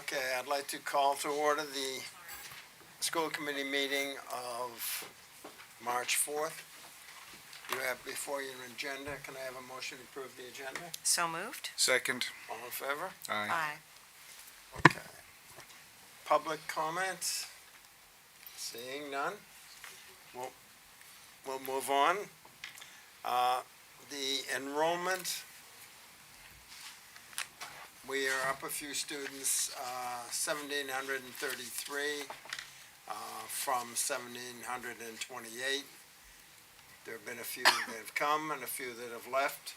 Okay, I'd like to call to order the school committee meeting of March 4th. You have before you an agenda. Can I have a motion to approve the agenda? So moved. Second. All in favor? Aye. Okay. Public comments? Seeing none? We'll move on. The enrollment, we are up a few students, 1,733 from 1,728. There have been a few that have come and a few that have left,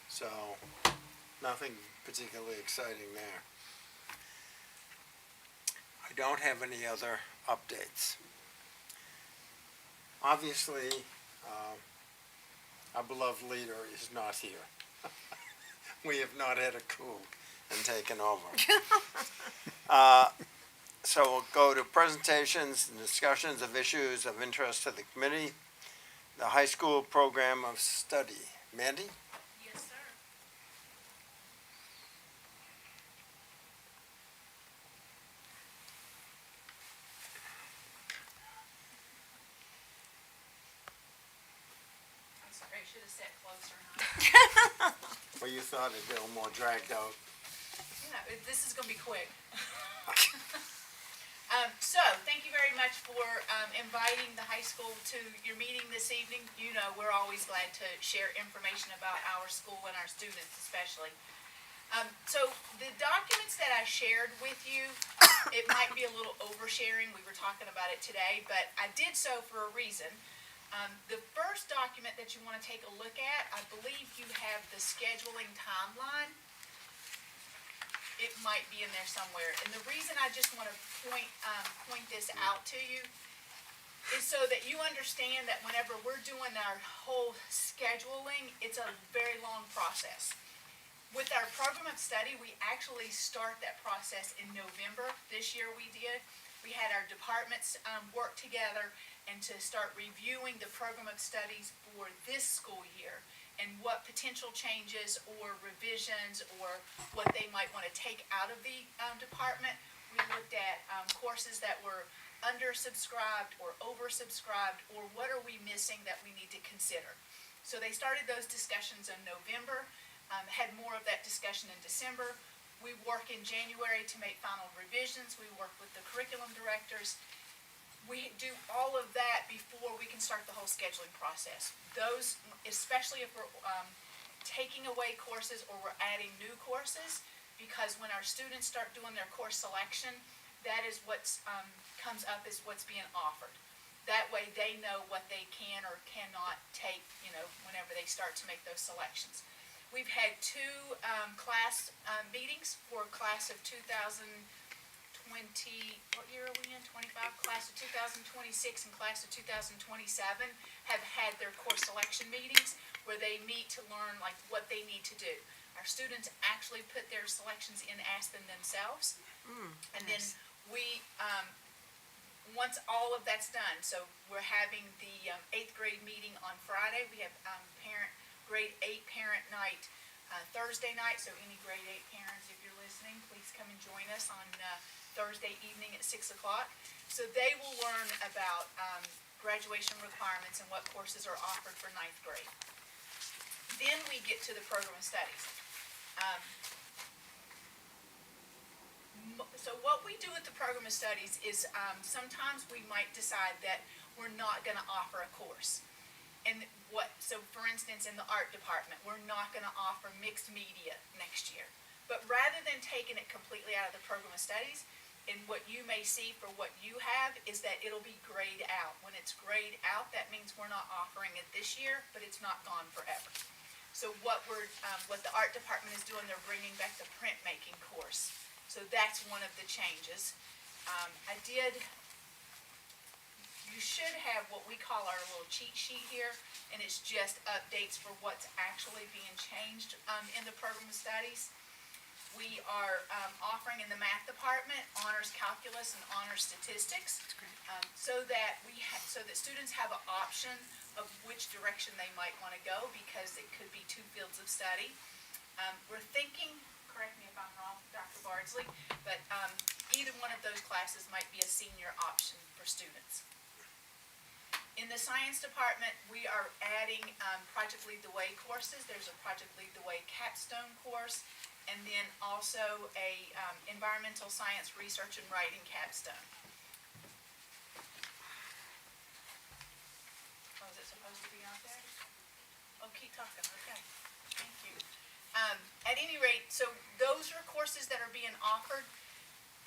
so nothing particularly exciting there. I don't have any other updates. Obviously, our beloved leader is not here. We have not had a coup and taken over. So we'll go to presentations and discussions of issues of interest to the committee. The high school program of study. Mandy? Yes, sir. I'm sorry, I should have sat closer, huh? Well, you thought it'd be a little more dragged out. Yeah, this is gonna be quick. So, thank you very much for inviting the high school to your meeting this evening. You know, we're always glad to share information about our school and our students especially. So, the documents that I shared with you, it might be a little oversharing. We were talking about it today, but I did so for a reason. The first document that you want to take a look at, I believe you have the scheduling timeline. It might be in there somewhere. And the reason I just want to point this out to you is so that you understand that whenever we're doing our whole scheduling, it's a very long process. With our program of study, we actually start that process in November. This year we did. We had our departments work together and to start reviewing the program of studies for this school year and what potential changes or revisions or what they might want to take out of the department. We looked at courses that were undersubscribed or oversubscribed, or what are we missing that we need to consider. So they started those discussions in November, had more of that discussion in December. We work in January to make final revisions. We work with the curriculum directors. We do all of that before we can start the whole scheduling process. Those, especially if we're taking away courses or we're adding new courses, because when our students start doing their course selection, that is what's comes up as what's being offered. That way they know what they can or cannot take, you know, whenever they start to make those selections. We've had two class meetings for class of 2020, what year are we in, 25? Class of 2026 and class of 2027 have had their course selection meetings where they meet to learn like what they need to do. Our students actually put their selections in Aspen themselves. And then we, once all of that's done, so we're having the 8th grade meeting on Friday. We have grade 8 parent night Thursday night, so any grade 8 parents, if you're listening, please come and join us on Thursday evening at 6 o'clock. So they will learn about graduation requirements and what courses are offered for 9th grade. Then we get to the program of studies. So what we do with the program of studies is sometimes we might decide that we're not going to offer a course. And so for instance, in the art department, we're not going to offer mixed media next year. But rather than taking it completely out of the program of studies, and what you may see for what you have is that it'll be grayed out. When it's grayed out, that means we're not offering it this year, but it's not gone forever. So what the art department is doing, they're bringing back the printmaking course. So that's one of the changes. You should have what we call our little cheat sheet here, and it's just updates for what's actually being changed in the program of studies. We are offering in the math department honors calculus and honors statistics, so that students have an option of which direction they might want to go, because it could be two fields of study. We're thinking correct me if I'm wrong, Dr. Bardsley, but either one of those classes might be a senior option for students. In the science department, we are adding Project Lead the Way courses. There's a Project Lead the Way capstone course, and then also a environmental science research and writing capstone. Oh, is it supposed to be out there? Oh, keep talking, okay. Thank you. At any rate, so those are courses that are being offered.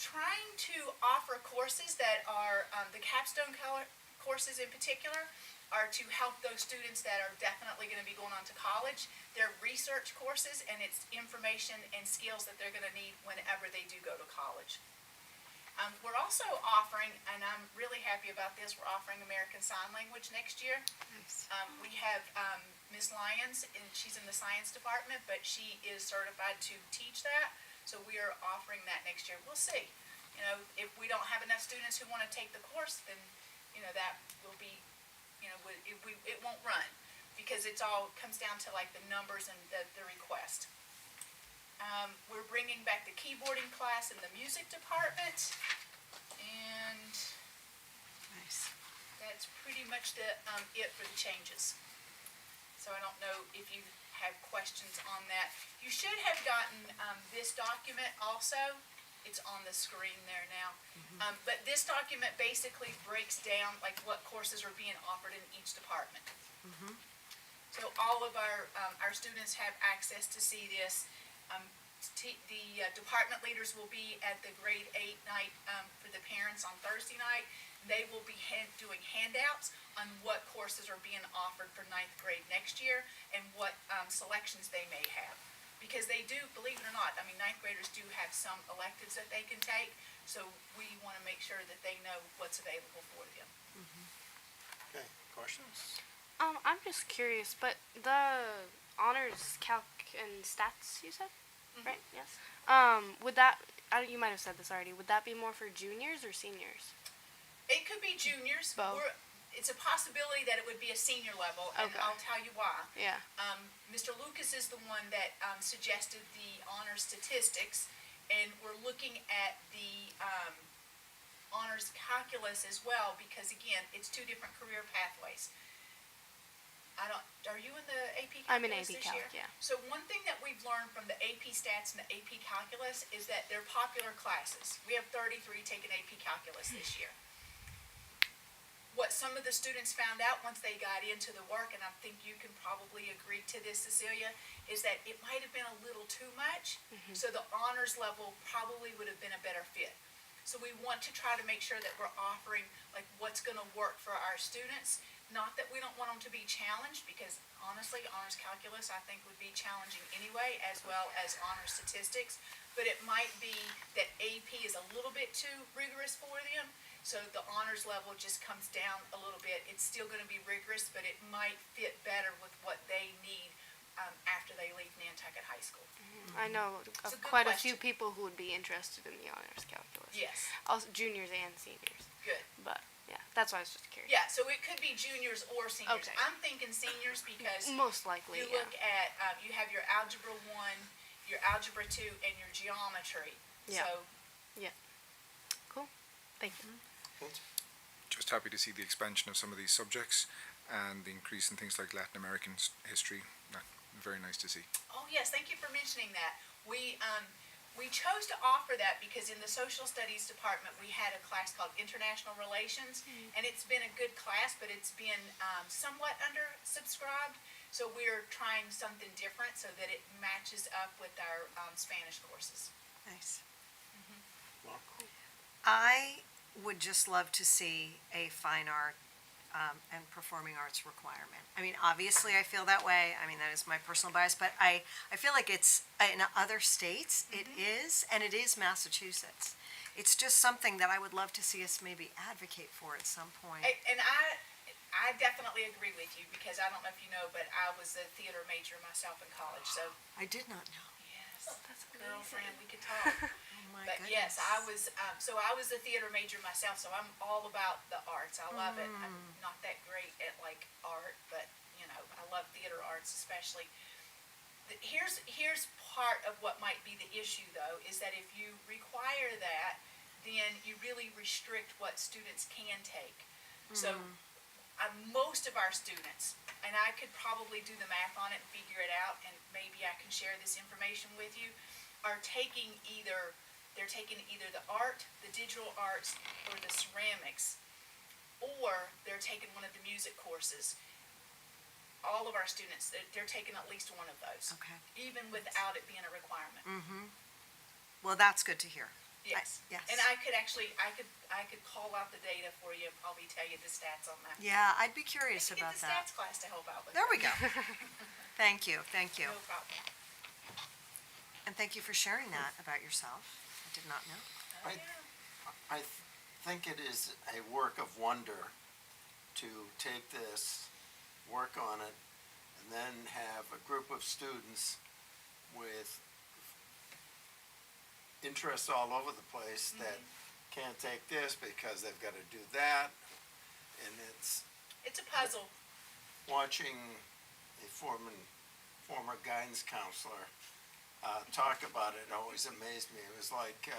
Trying to offer courses that are, the capstone courses in particular, are to help those students that are definitely going to be going on to college. They're research courses, and it's information and skills that they're going to need whenever they do go to college. We're also offering, and I'm really happy about this, we're offering American Sign Language next year. Nice. We have Miss Lyons, and she's in the science department, but she is certified to teach that. So we are offering that next year. We'll see. You know, if we don't have enough students who want to take the course, then, you know, that will be, you know, it won't run, because it's all comes down to like the numbers and the request. We're bringing back the keyboarding class in the music department, and Nice. that's pretty much it for the changes. So I don't know if you have questions on that. You should have gotten this document also. It's on the screen there now. But this document basically breaks down like what courses are being offered in each department. So all of our students have access to see this. The department leaders will be at the grade 8 night for the parents on Thursday night. They will be doing handouts on what courses are being offered for 9th grade next year and what selections they may have. Because they do, believe it or not, I mean, 9th graders do have some electives that they can take, so we want to make sure that they know what's available for them. Okay, questions? I'm just curious, but the honors calc and stats you said, right? Yes. Would that? You might have said this already. Would that be more for juniors or seniors? It could be juniors. Both. It's a possibility that it would be a senior level, and Okay. I'll tell you why. Yeah. Mr. Lucas is the one that suggested the honor statistics, and we're looking at the honors calculus as well, because again, it's two different career pathways. Are you in the AP calculus I'm in AP this Calc, year? yeah. So one thing that we've learned from the AP stats and the AP calculus is that they're popular classes. We have 33 taking AP calculus this year. What some of the students found out once they got into the work, and I think you can probably agree to this, Cecilia, is that it might have been a little too much. So the honors level probably would have been a better fit. So we want to try to make sure that we're offering like what's going to work for our students. Not that we don't want them to be challenged, because honestly, honors calculus I think would be challenging anyway, as well as honors statistics. But it might be that AP is a little bit too rigorous for them. So the honors level just comes down a little bit. It's still going to be rigorous, but it might fit better with what they need after they leave Nantucket High School. I know It's of a good quite a few question. people who would be interested in the honors calculus. Yes, Also juniors and seniors. good. But yeah, that's why I was just curious. Yeah, so it could be juniors or seniors. Okay. I'm thinking seniors because Most likely, you yeah. look at, you have your Algebra 1, your Algebra 2, and your geometry. Yeah. So, Cool. Thank you. Just happy to see the expansion of some of these subjects and the increase in things like Latin American history. Very nice to see. oh yes, thank you for mentioning that. We chose to offer that because in the social studies department, we had a class called International Relations, and it's been a good class, but it's been somewhat undersubscribed. So we're trying something different so that it matches up with our Spanish courses. Nice. Well, I would just love to see a fine art and performing arts requirement. I mean, obviously I feel that way. I mean, that is my personal bias, but I feel like it's in other states, it is, and it is Massachusetts. It's just something that I would love to see us maybe advocate for at some point. And I definitely agree with you, because I don't know if you know, but I was a theater major myself in college, so. I did not know. Yes, That's girlfriend, we could talk. Oh my But goodness. yes, I was, so I was a theater major myself, so I'm all about the arts. I love it. I'm not that great at like art, but you know, I love theater arts especially. here's part of what might be the issue though, is that if you require that, then you really restrict what students can take. So, most of our students, and I could probably do the math on it and figure it out, and maybe I can share this information with you, are taking they're taking either the art, the digital arts, or the ceramics, or they're taking one of the music courses. All of our students, they're taking at least one of those, Okay. even without it being a requirement. Well, that's good to hear. Yes. yes. And I could call out the data for you and probably tell you the stats on that. Yeah, I'd be curious Maybe about get the that. stats class to help out with There that. we go. Thank you, thank you. No problem. And thank you for sharing that about yourself. I did not know. Oh, I- yeah. I think it is a work of wonder to take this, work on it, and then have a group of students with interests all over the place that can't take this because they've got to do that. And it's It's a puzzle. watching a former guidance counselor talk about it always amazed me. It was like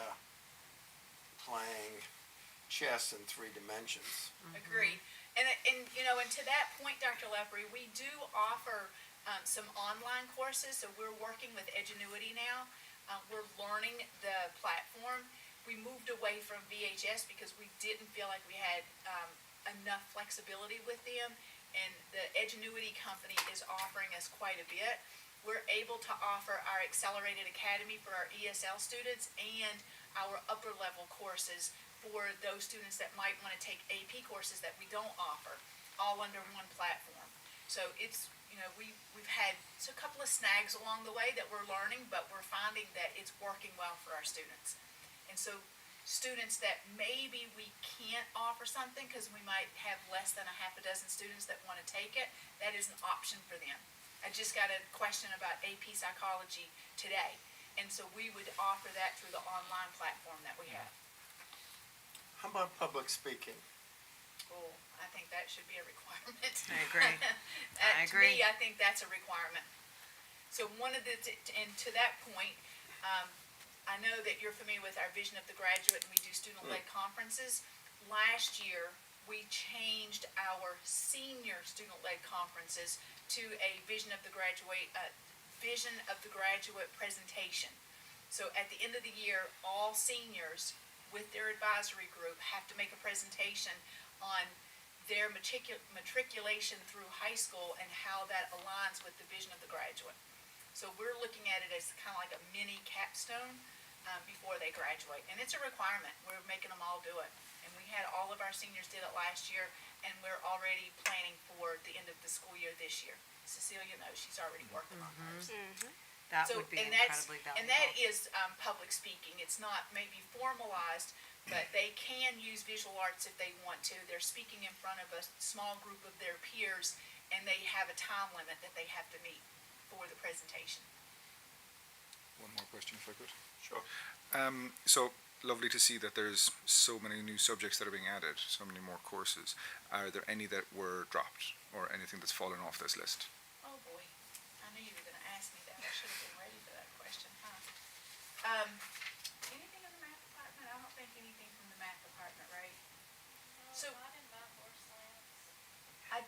playing chess in 3 dimensions. Agreed. And and to that point, Dr. Lepre, we do offer some online courses. So we're working with Edgenuity now. We're learning the platform. We moved away from VHS because we didn't feel like we had enough flexibility with them. And the Edgenuity company is offering us quite a bit. We're able to offer our Accelerated Academy for our ESL students and our upper level courses for those students that might want to take AP courses that we don't offer, all under one platform. So it's, we've had a couple of snags along the way that we're learning, but we're finding that it's working well for our students. And so students that maybe we can't offer something because we might have less than a half a dozen students that want to take it, that is an option for them. I just got a question about AP psychology today, and so we would offer that through the online platform that we have. How about public speaking? Oh, I think that should be a requirement. I agree. I To me, agree. I think that's a requirement. So one of and to that point, I know that you're familiar with our Vision of the Graduate, and we do student-led conferences. Last year, we changed our senior student-led conferences to a Vision of the Graduate presentation. So at the end of the year, all seniors with their advisory group have to make a presentation on their matriculation through high school and how that aligns with the vision of the graduate. So we're looking at it as kind of like a mini capstone before they graduate. And it's a requirement. We're making them all do it. And we had all of our seniors did it last year, and we're already planning for the end of the school year this year. Cecilia knows, she's already working on those. That So, would be and that's, incredibly valuable. and that is public speaking. It's not maybe formalized, but they can use visual arts if they want to. They're speaking in front of a small group of their peers, and they have a time limit that they have to meet for the presentation. One more question, if I could. Sure. So lovely to see that there's so many new subjects that are being added, so many more courses. Are there any that were dropped or anything that's fallen off this list? Oh, boy. I knew you were gonna ask me that. I should have been ready for that question, huh? Anything in the math department? I don't think anything from the math department, right? So, I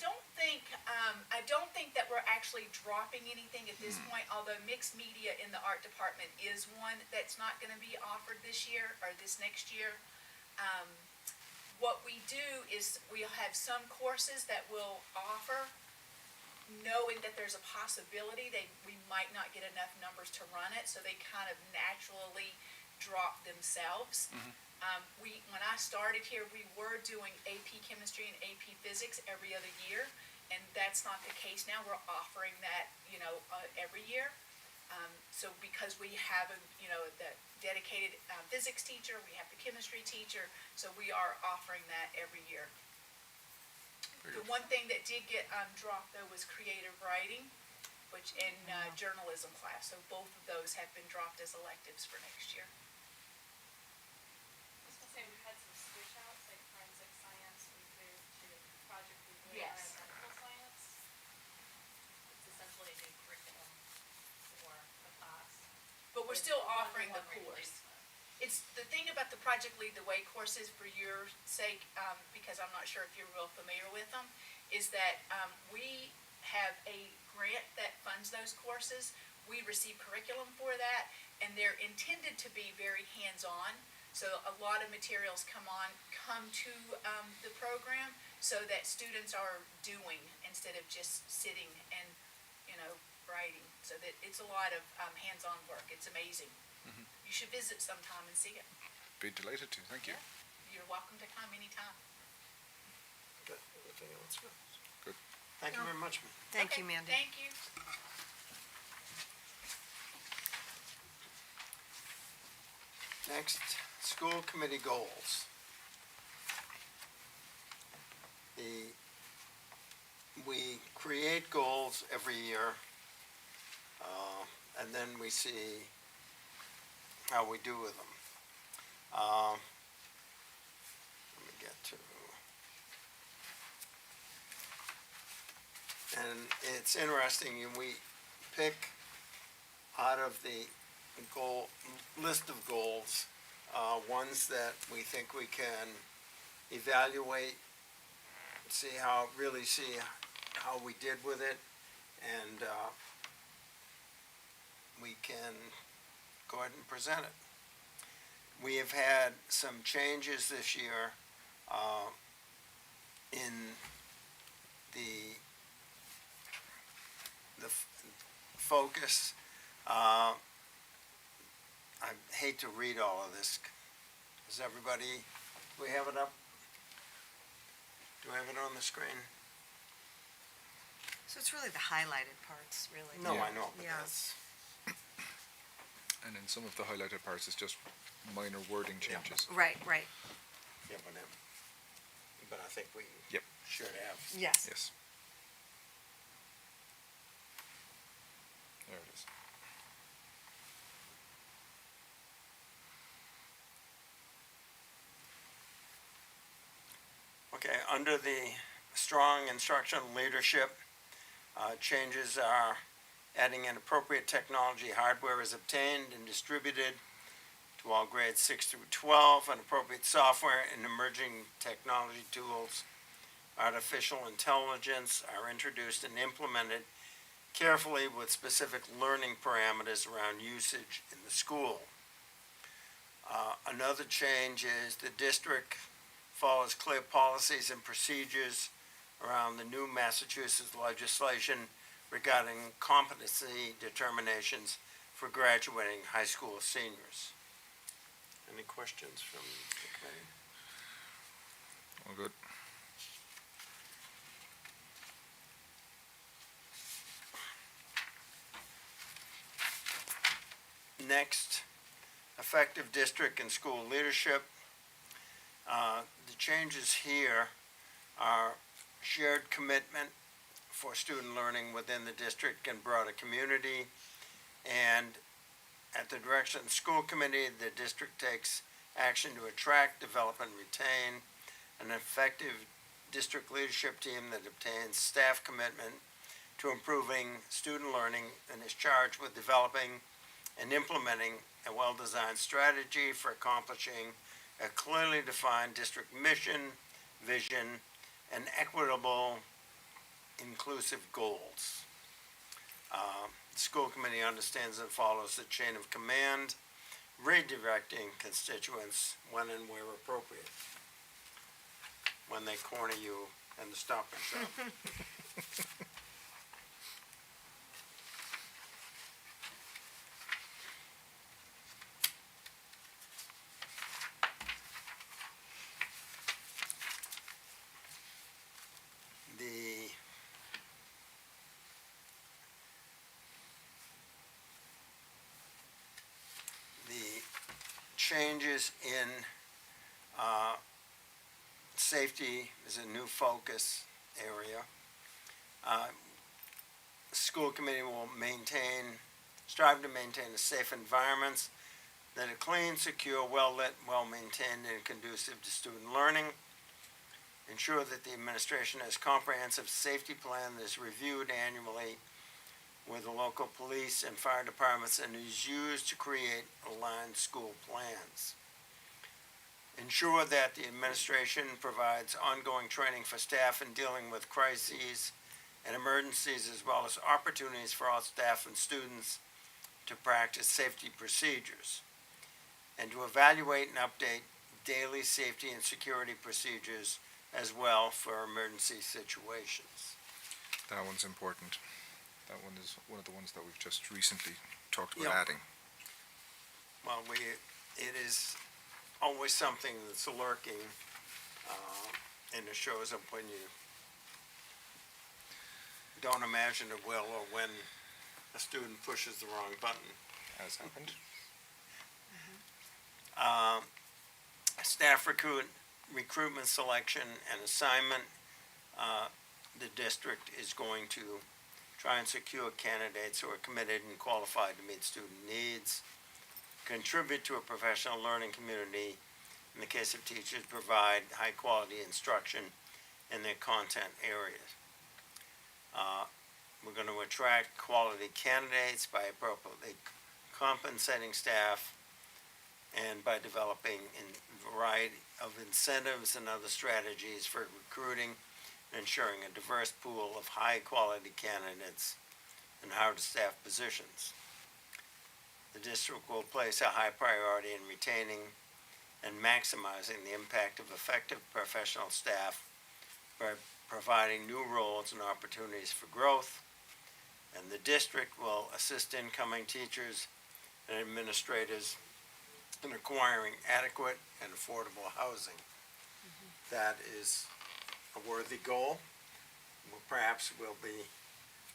don't think that we're actually dropping anything at this point, although mixed media in the art department is one that's not gonna be offered this year or this next year. What we do is we'll have some courses that we'll offer, knowing that there's a possibility we might not get enough numbers to run it, so they kind of naturally drop themselves. When I started here, we were doing AP Chemistry and AP Physics every other year, and that's not the case now. We're offering that, every year. So because we have the dedicated physics teacher, we have the chemistry teacher, so we are offering that every year. The one thing that did get dropped though was creative writing, which in journalism class. So both of those have been dropped as electives for next year. I was gonna say, we've had some switch outs, like forensic science, we moved to project, we moved Yes. to medical science. It's essentially a new curriculum. So offering the course. It's the thing about the Project Lead the Way courses, for your sake, because I'm not sure if you're real familiar with them, is that we have a grant that funds those courses. We receive curriculum for that, and they're intended to be very hands-on. So a lot of materials come to the program so that students are doing instead of just sitting and, writing. So that it's a lot of hands-on work. It's amazing. You should visit sometime and see it. Be delighted to. Thank you. You're welcome to come anytime. Good. Everything else good? Good. Thank you very much, ma'am. Thank Okay, you, Mandy. Thank you. Next, school committee goals. We create goals every year, and then we see how we do with them. Let me get to. And it's interesting, we pick out of the list of goals, ones that we think we can evaluate, see how we did with it, and we can go ahead and present it. We have had some changes this year in the focus. I hate to read all of this. Does everybody, do we have it up? Do I have it on the screen? So it's really the highlighted parts, really. No, Yeah. I know, but Yeah. that's, And in some of the highlighted parts, it's just minor wording Yeah. changes. Right. yeah, but I think we Yep. should have. Yes. Yes. There it is. Okay, under the strong instructional leadership, changes are adding an appropriate technology hardware is obtained and distributed to all grades 6 through 12, and appropriate software and emerging technology tools, artificial intelligence are introduced and implemented carefully with specific learning parameters around usage in the school. Another change is the district follows clear policies and procedures around the new Massachusetts legislation regarding competency determinations for graduating high school seniors. Any questions from the committee? All good. Next, effective district and school leadership. The changes here are shared commitment for student learning within the district and broader community. And at the direction of the school committee, the district takes action to attract, develop, and retain an effective district leadership team that obtains staff commitment to improving student learning and is charged with developing and implementing a well-designed strategy for accomplishing a clearly defined district mission, vision, and equitable, inclusive goals. The school committee understands and follows the chain of command, redirecting constituents when and where appropriate. When they corner you in the Stop and Shop. The changes in safety is a new focus area. School committee will strive to maintain a safe environments that are clean, secure, well-lit, well-maintained, and conducive to student learning. Ensure that the administration has comprehensive safety plan that is reviewed annually with the local police and fire departments and is used to create aligned school plans. Ensure that the administration provides ongoing training for staff in dealing with crises and emergencies, as well as opportunities for all staff and students to practice safety procedures, and to evaluate and update daily safety and security procedures as well for emergency situations. That one's important. That one is one of the ones that we've just recently talked about Yep. adding. Well, it is always something that's lurking, and it shows up when you don't imagine it will, or when a student pushes the wrong button. Has happened. Staff recruitment selection and assignment. The district is going to try and secure candidates who are committed and qualified to meet student needs, contribute to a professional learning community. In the case of teachers, provide high-quality instruction in their content areas. We're going to attract quality candidates by appropriately compensating staff and by developing a variety of incentives and other strategies for recruiting and ensuring a diverse pool of high-quality candidates in hard-to-staff positions. The district will place a high priority in retaining and maximizing the impact of effective professional staff by providing new roles and opportunities for growth. And the district will assist incoming teachers and administrators in acquiring adequate and affordable housing. That is a worthy goal. Well, perhaps we'll be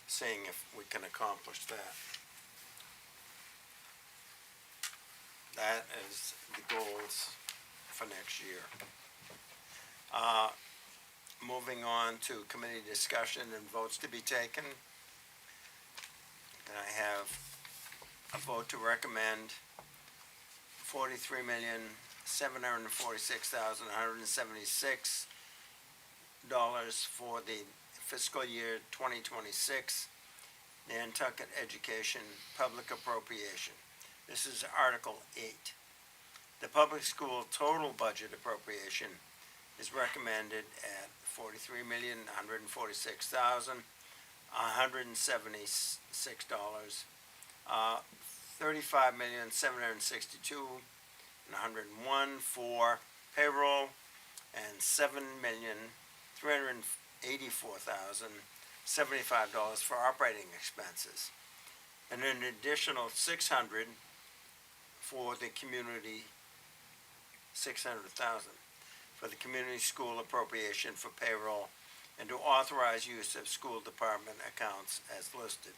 seeing if we can accomplish that. That is the goals for next year. Moving on to committee discussion and votes to be taken. And I have a vote to recommend $43,746,176 for the fiscal year 2026 Nantucket Education Public Appropriation. This is Article 8. The public school total budget appropriation is recommended at $43,146,176, $35,762,101 for payroll, and $7,384,075 for operating expenses, and an additional $600 for the community, $600,000 for the community school appropriation for payroll, and to authorize use of school department accounts as listed.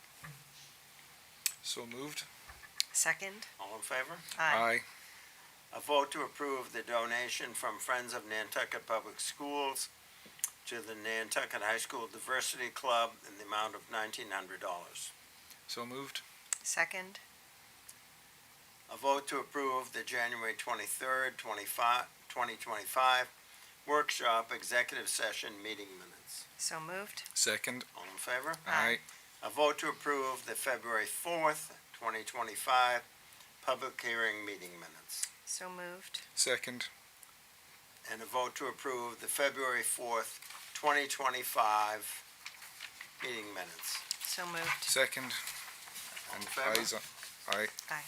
So moved. Second? All in favor? Aye. A vote to approve the donation from Friends of Nantucket Public Schools to the Nantucket High School Diversity Club in the amount of $1,900. So moved. Second? A vote to approve the January 23rd, 2025 workshop executive session meeting minutes. So moved? Second. All in favor? Aye. A vote to approve the February 4th, 2025 public hearing meeting minutes. So moved? Second. And a vote to approve the February 4th, 2025 meeting minutes. So moved? Second. All in And favor? ayes. Aye. Aye.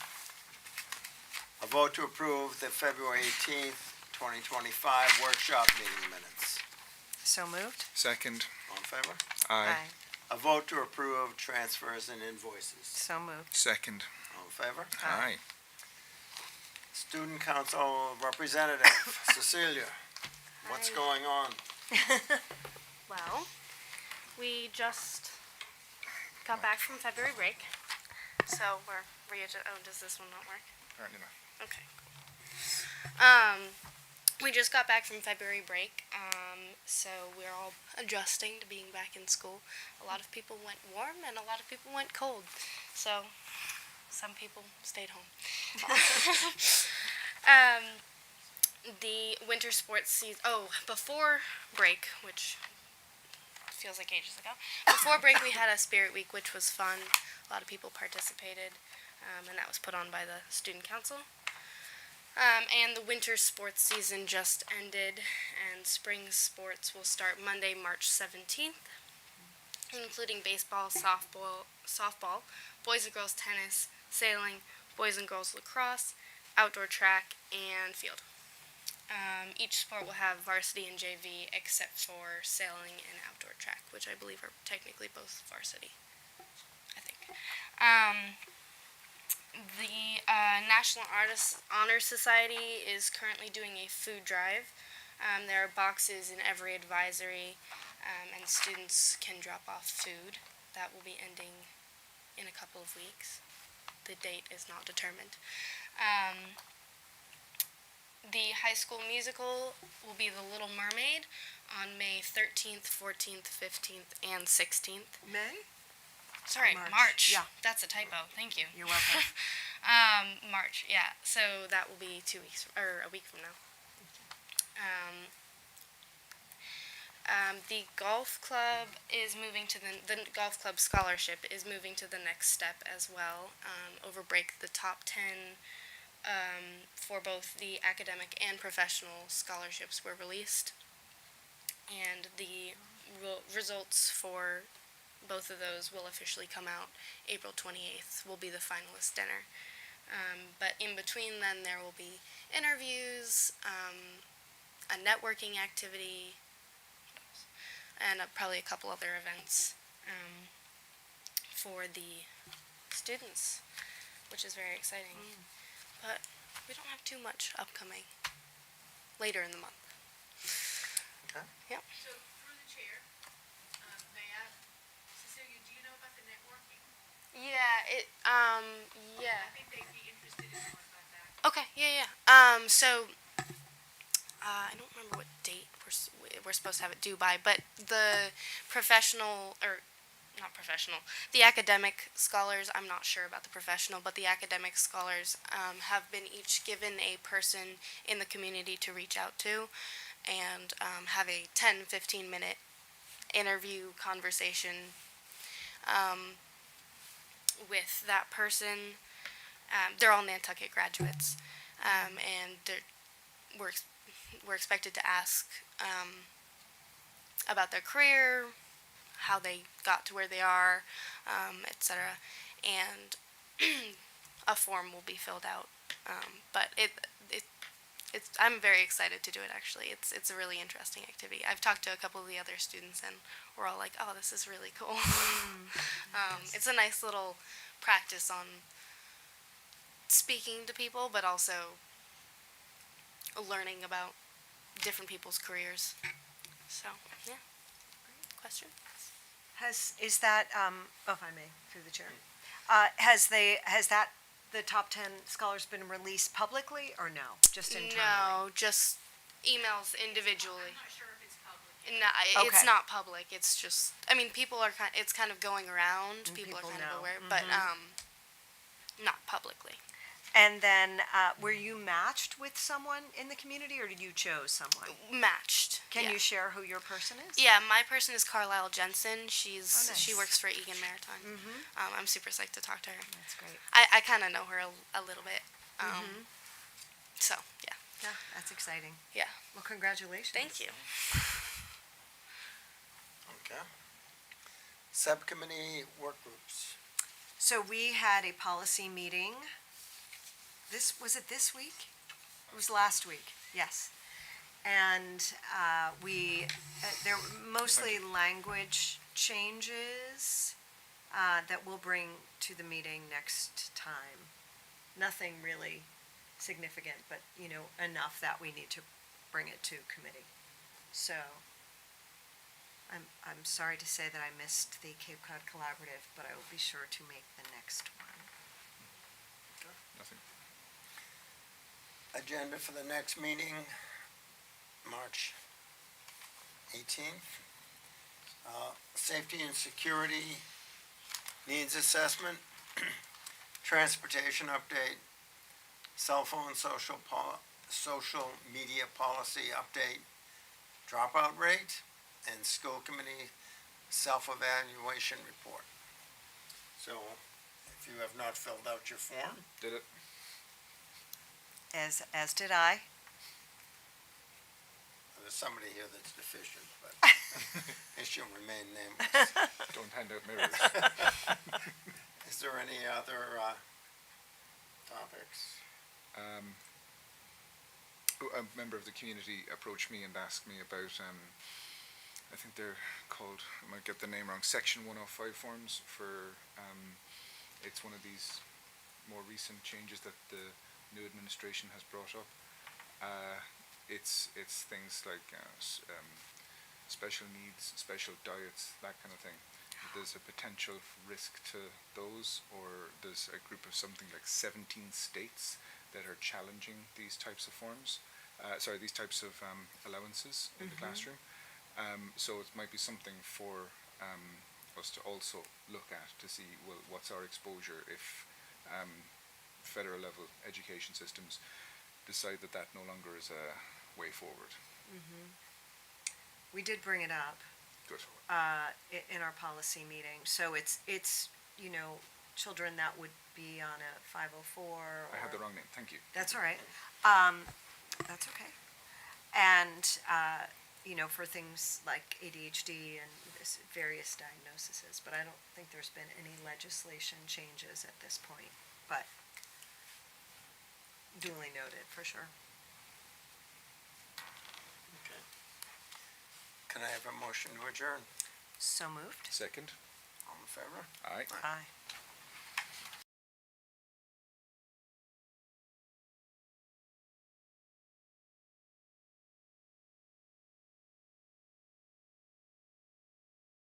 A vote to approve the February 18th, 2025 workshop meeting minutes. So moved? Second. All in favor? Aye. A vote to approve transfers and invoices. So moved? Second. All in favor? Aye. Student Council Representative, Cecilia, what's Hi. going on? Well, we just got back from February break, so we're oh, does this one not work? Apparently not. Okay. We just got back from February break, so we're all adjusting to being back in school. A lot of people went warm and a lot of people went cold, so some people stayed home. The winter sports season, before break, which feels like ages ago. Before break, we had a Spirit Week, which was fun. A lot of people participated, and that was put on by the student council. And the winter sports season just ended, and spring sports will start Monday, March 17th, including baseball, softball, boys and girls tennis, sailing, boys and girls lacrosse, outdoor track, and field. Each sport will have varsity and JV except for sailing and outdoor track, which I believe are technically both varsity, I think. The National Artists Honor Society is currently doing a food drive. There are boxes in every advisory, and students can drop off food. That will be ending in a couple of weeks. The date is not determined. The high school musical will be The Little Mermaid on May 13th, 14th, 15th, and 16th. May? Sorry, March. March. Yeah. That's a typo. Thank you. You're welcome. March, yeah. So that will be 2 weeks, or a week from now. The golf club is moving to the golf club scholarship is moving to the next step as well. Over break, the top 10 for both the academic and professional scholarships were released, and the results for both of those will officially come out April 28th. Will be the finalist dinner. But in between then, there will be interviews, a networking activity, and probably a couple other events for the students, which is very exciting. But we don't have too much upcoming later in the month. Okay. Yep. So through the chair, may I, Cecilia, do you know about the networking? Yeah, yeah. I think they'd be interested in knowing about that. Okay, yeah. So, I don't remember what date we're supposed to have it due by, but the the academic scholars, I'm not sure about the professional, but the academic scholars have been each given a person in the community to reach out to and have a 10-15 minute interview conversation with that person. They're all Nantucket graduates, and we're expected to ask about their career, how they got to where they are, etc. And a form will be filled out. But I'm very excited to do it. Actually, it's a really interesting activity. I've talked to a couple of the other students, and we're all like, "Oh, this is really cool." It's a nice little practice on speaking to people, but also learning about different people's careers. So, yeah. Question? Is that, if I may, through the chair, has that, the top 10 scholars been released publicly or no? Just internally? No, just emails individually. I'm not sure if it's public. No, it's Okay. not public. It's just, I mean, people are it's kind of going around. And People are people kind know. of aware, but not publicly. And then, were you matched with someone in the community, or did you chose someone? Matched. Can yeah. you share who your person is? Yeah, my person is Carlisle Jensen. She nice. works for Egan Maritime. I'm super psyched to talk to her. That's great. I kind of know her a little bit. So yeah. Yeah, that's exciting. Yeah. Well, congratulations. Thank you. Okay. Subcommittee work groups. So we had a policy meeting. Was it this week? It was last week, yes. And there were mostly language changes that we'll bring to the meeting next time. Nothing really significant, but, enough that we need to bring it to committee. So, I'm sorry to say that I missed the Cape Cod Collaborative, but I will be sure to make the next one. Nothing. Agenda for the next meeting, March 18th. Safety and security needs assessment, transportation update, cell phone social media policy update, dropout rate, and school committee self-evaluation report. So, if you have not filled out your form, Did it? As did I. there's somebody here that's deficient, but it should remain nameless. Don't hand out mirrors. Is there any other, topics? A member of the community approached me and asked me about, I think they're called, I might get the name wrong, Section 105 forms for, it's one of these more recent changes that the new administration has brought up. It's things like special needs, special diets, that kind of thing. There's a potential risk to those, or there's a group of something like 17 states that are challenging these types of forms. These types of allowances in the classroom. So it might be something for us to also look at to see, well, what's our exposure if federal level education systems decide that that no longer is a way forward. We did bring it up Good. in our policy meeting. So it's children that would be on a 504. I had the or- wrong name. Thank you. That's all right. That's okay. And, for things like ADHD and various diagnoses, but I don't think there's been any legislation changes at this point, but duly noted, for sure. Okay. Can I have a motion to adjourn? So moved. Second. All in favor? Aye. Aye.